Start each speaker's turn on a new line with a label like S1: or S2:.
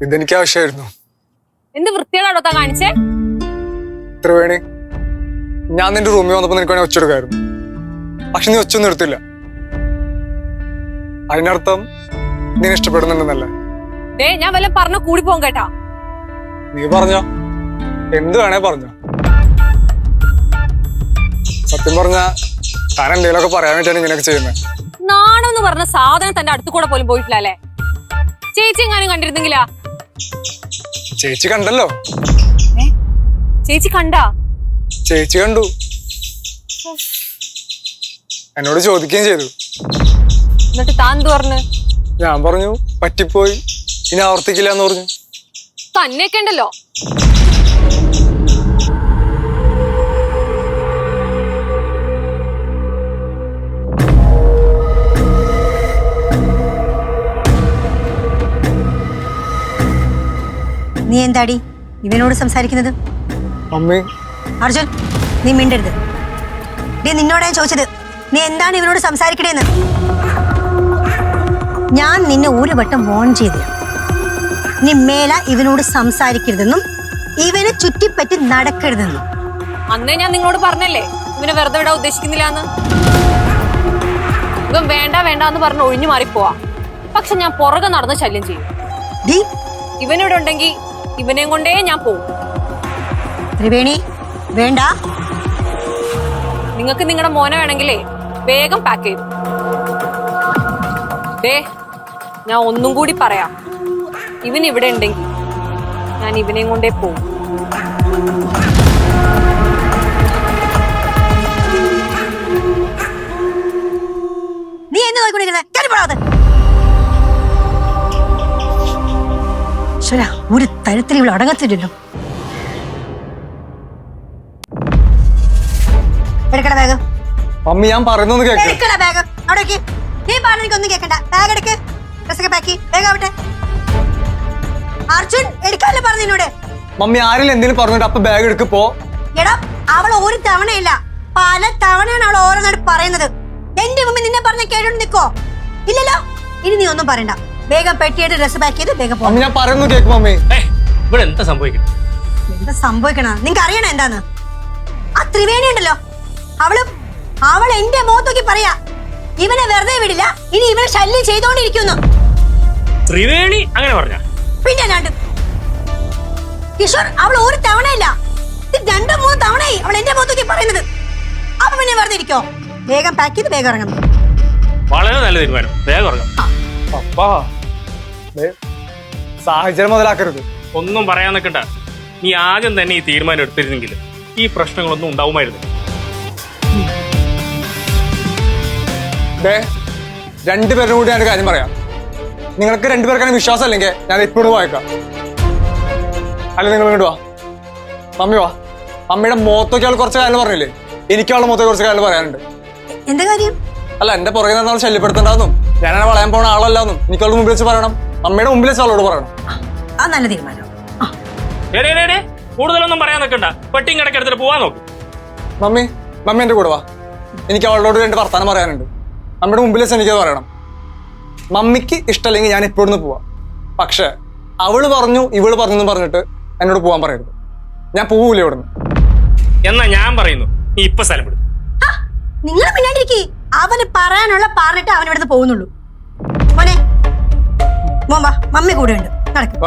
S1: ഇതെനിക്ക് ആവശ്യമായിരുന്നു.
S2: എന്ത് വൃത്തിയോടാണോ താൻ കാണിച്ചേ?
S1: ത്രിവേണി, ഞാൻ നിന്റെ റൂമിൽ വന്നപ്പോ നിനക്ക് വേണേ ഒച്ചെടുക്കായിരുന്നു. പക്ഷെ നീ ഒച്ചൊന്നും എടുത്തില്ല. അതിനർത്ഥം നീ ഇഷ്ടപ്പെടുന്നുണ്ടെന്നല്ലേ?
S2: ഞാൻ വല്ല പറഞ്ഞ കൂടി പോകാൻ കേട്ടാ.
S1: നീ പറഞ്ഞോ, എന്ത് വേണേ പറഞ്ഞോ. സത്യം പറഞ്ഞ താൻ എന്തെങ്കിലുമൊക്കെ പറയാൻ വേണ്ടിയാണ് ഇങ്ങനെയൊക്കെ ചെയ്യുന്നത്.
S2: നാണെന്ന് പറഞ്ഞ സാധനം തന്റെ അടുത്ത് കൂടെ പോലും പോയിട്ടില്ല അല്ലേ? ചേച്ചി എങ്ങാനും കണ്ടിരുന്നെങ്കിലാ?
S1: ചേച്ചി കണ്ടല്ലോ.
S2: ചേച്ചി കണ്ടാ?
S1: ചേച്ചി കണ്ടു, എന്നോട് ചോദിക്കുകയും ചെയ്തു.
S2: എന്നിട്ട് താൻ എന്ത് പറഞ്ഞു?
S1: ഞാൻ പറഞ്ഞു പറ്റിപ്പോയി, ഇനി ആവർത്തിക്കില്ല എന്ന് പറഞ്ഞു.
S2: തന്നെയൊക്കെ ഉണ്ടല്ലോ.
S3: നീ എന്താടി ഇവനോട് സംസാരിക്കുന്നത്?
S1: അമ്മേ,
S3: അർജുൻ, നീ മിണ്ടരുത്. നിന്നോട് ഞാൻ ചോദിച്ചത്, നീ എന്താണ് ഇവനോട് സംസാരിക്കണേന്ന്? ഞാൻ നിന്നെ ഒരു വട്ടം വോൺ ചെയ്തില്ല. നീ മേല ഇവനോട് സംസാരിക്കരുതെന്നും ഇവനെ ചുറ്റിപ്പറ്റി നടക്കരുതെന്നും.
S2: അന്നേ ഞാൻ നിങ്ങളോട് പറഞ്ഞല്ലേ ഇവനെ വെറുതെ വിടാൻ ഉദ്ദേശിക്കുന്നില്ലാന്ന്. ഇവൻ വേണ്ട വേണ്ട എന്ന് പറഞ്ഞ് ഒഴിഞ്ഞു മാറിപ്പോവാ. പക്ഷെ ഞാൻ പുറകെ നടന്ന് ശല്യം ചെയ്യും. ഇവനിവിടെ ഉണ്ടെങ്കിൽ ഇവനെയും കൊണ്ടേ ഞാൻ പോവും.
S3: ത്രിവേണി, വേണ്ട.
S2: നിങ്ങൾക്ക് നിങ്ങളുടെ മോനെ വേണമെങ്കിലേ വേഗം പാക്ക് ചെയ്തു. ഞാൻ ഒന്നും കൂടി പറയാം, ഇവൻ ഇവിടെ ഉണ്ടെങ്കിൽ ഞാൻ ഇവനെയും കൊണ്ടേ പോവും.
S3: നീ എന്നെ നോക്കിക്കൊണ്ടിരിക്കുന്നത്? ഒരു തരത്തിൽ ഇവിടെ അടങ്ങത്തില്ലല്ലോ. എടുക്കട ബാഗ്.
S1: മമ്മി, ഞാൻ പറയുന്നൊന്ന് കേക്ക്.
S3: എടുക്കട ബാഗ്. അവിടെ വെക്ക്. നീ പറഞ്ഞൊന്നും കേൾക്കണ്ട. ബാഗ് എടുക്ക്. ഡ്രസ്സൊക്കെ പാക്ക് ചെയ്യ്. വേഗം ആവട്ടെ. അർജുൻ, എടുക്കാനല്ലേ പറഞ്ഞു നിന്നോട്?
S1: മമ്മി, ആരെങ്കിലും എന്തെങ്കിലും പറഞ്ഞിട്ട് അപ്പൊ ബാഗ് എടുക്ക് പോ.
S3: എടാ, അവൾ ഒരു തവണയില്ല, പല തവണയാണ് അവൾ ഓരോന്നായിട്ട് പറയുന്നത്. എന്റെ മുമ്പിൽ നിന്നെ പറഞ്ഞ കേട്ടോണ്ട് നിക്കോ? ഇല്ലല്ലോ. ഇനി നീ ഒന്നും പറയണ്ട. വേഗം പെട്ടിയായിട്ട് ഡ്രസ് പാക്ക് ചെയ്ത് വേഗം പോ.
S1: ഞാൻ പറയുന്നു കേക്ക്. മമ്മി,
S4: ഇവിടെ എന്താ സംഭവിക്കണം?
S3: എന്താ സംഭവിക്കണ നിങ്ങക്ക് അറിയണ എന്താന്ന്? ആ ത്രിവേണി ഉണ്ടല്ലോ, അവൾ എന്റെ മുഖത്തോക്കി പറയാ ഇവനെ വെറുതെ വിടില്ല, ഇനി ഇവനെ ശല്യം ചെയ്തോണ്ടിരിക്കുന്നു.
S4: ത്രിവേണി അങ്ങനെ പറഞ്ഞ?
S3: പിന്നെ അല്ലാണ്ട് കിഷോർ, അവൾ ഒരു തവണയില്ല, 2-3 തവണയായി അവൾ എന്റെ മുഖത്തോക്കി പറയുന്നത്. അപ്പൊ പിന്നെ വെറുതെ ഇരിക്കോ? വേഗം പാക്ക് ചെയ്ത് വേഗം ഇറങ്ങണം.
S4: വളരെ നല്ല തീരുമാനം, വേഗം ഇറങ്ങാം.
S1: അപ്പാ, സാഹചര്യം മുതലാക്കരുത്.
S4: ഒന്നും പറയാൻ നിൽക്കണ്ട. നീ ആദ്യം തന്നെ ഈ തീരുമാനം എടുത്തിരുന്നെങ്കിൽ ഈ പ്രശ്നങ്ങളൊന്നും ഉണ്ടാവുമായിരുന്നു.
S1: രണ്ടുപേരും കൂടി ഞാൻ ഒരു കാര്യം പറയാം. നിങ്ങൾക്ക് രണ്ടുപേർക്കാണ് വിശ്വാസം അല്ലെങ്കിൽ ഞാൻ ഇപ്പോഴും വായിക്കാം. അല്ല, നിങ്ങൾ ഇങ്ങോട്ട് വാ. മമ്മി വാ. മമ്മിയുടെ മുഖത്തൊക്കെ ആൾ കുറച്ച് കാര്യം പറഞ്ഞില്ലേ, എനിക്ക് അവളുടെ മുഖത്തൊക്കെ കുറച്ച് കാര്യം പറയാനുണ്ട്.
S3: എന്താ കാര്യം?
S1: അല്ല, എന്റെ പുറകെ നിന്നാൾ ശല്യപ്പെടുത്തണ്ടെന്നും ഞാനങ്ങനെ വളയാൻ പോണ ആളല്ലാന്നും എനിക്കവളുടെ മുമ്പിൽ വെച്ച് പറയണം. അമ്മയുടെ മുമ്പിൽ വെച്ച് അവളോട് പറയണം.
S3: ആ, നല്ല തീരുമാനം.
S4: കൂടുതലൊന്നും പറയാൻ നിൽക്കണ്ട. പെട്ടിയും കിടക്കെടുത്തിട്ട് പോവാൻ നോക്കും.
S1: മമ്മി എന്റെ കൂടെ വാ. എനിക്ക് അവളോട് 2 വർത്താനം പറയാനുണ്ട്. അമ്മയുടെ മുമ്പിൽ വെച്ച് എനിക്കത് പറയണം. മമ്മിക്ക് ഇഷ്ടമല്ലെങ്കിൽ ഞാൻ ഇപ്പോഴൊന്ന് പോവാം. പക്ഷെ അവള് പറഞ്ഞു ഇവള് പറഞ്ഞു പറഞ്ഞിട്ട് എന്നോട് പോവാൻ പറയരുത്. ഞാൻ പോവൂല ഇവിടുന്ന്.
S4: എന്നാ ഞാൻ പറയുന്നു, നീ ഇപ്പൊ സ്ഥലം വിടും.
S3: നിങ്ങൾ പിന്നാണ്ടിരിക്കേ. അവന് പറയാനുള്ള പറഞ്ഞിട്ട് അവൻ ഇവിടുന്ന് പോകുന്നുള്ളൂ. മോനെ, മോൻ വാ, മമ്മി കൂടെ ഉണ്ട്. നടക്കും.